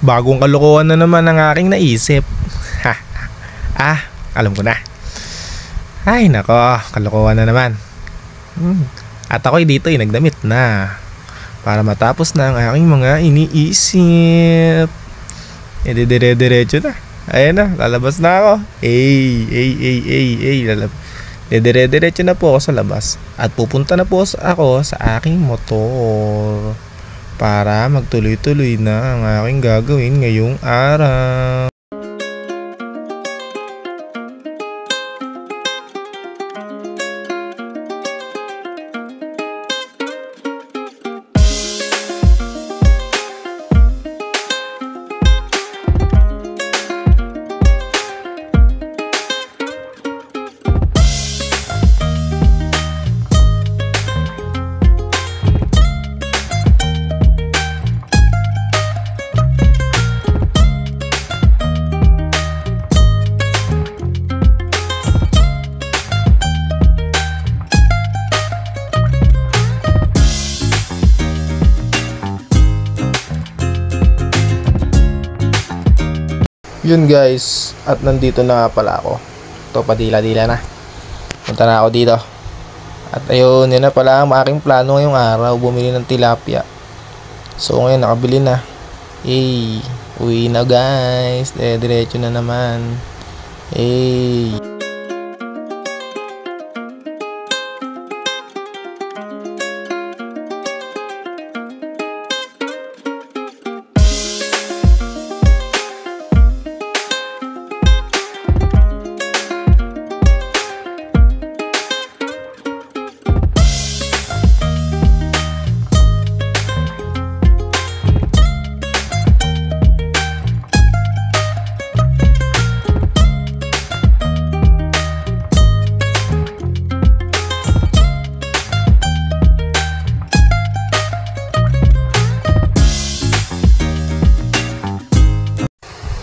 Bagong kalokohan na naman ang aking naisip. Alam ko na. Ay nako, kalokohan na naman. At ako'y dito'y nagdamit na para matapos na ang aking mga iniisip. Dire-diretso na. Ayan na, lalabas na ako. Dire-diretso na po ako sa labas. At pupunta na po ako sa aking motor para magtuloy-tuloy na ang aking gagawin ngayong araw. Yun guys, at nandito na pala ako. Ito, padila-dila na. Punta na ako dito. At ayun, yun na pala ang aking plano ngayong araw. Bumili ng tilapia. So ngayon, nakabili na. Uwi na guys. Diretso na naman.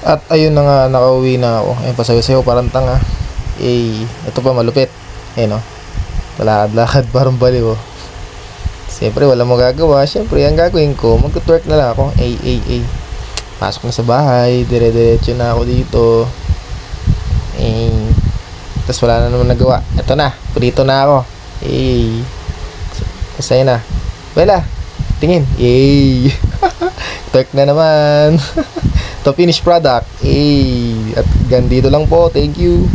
At ayun na nga, nakauwi na ako. Ayun, pasayo-sayo parang tanga. Ito pa malupit. Ayun o. Lakad-lakad parang baliw. Siyempre wala mo gagawa. Siyempre ang gagawin ko, mag-twerk na lang ako. Pasok na sa bahay. Dire-diretso na ako dito. Tapos wala na naman nagawa. Ito na, prito na ako. Masaya na. Bella, tingin. Twerk na naman. To finished product. At ganito lang po. Thank you.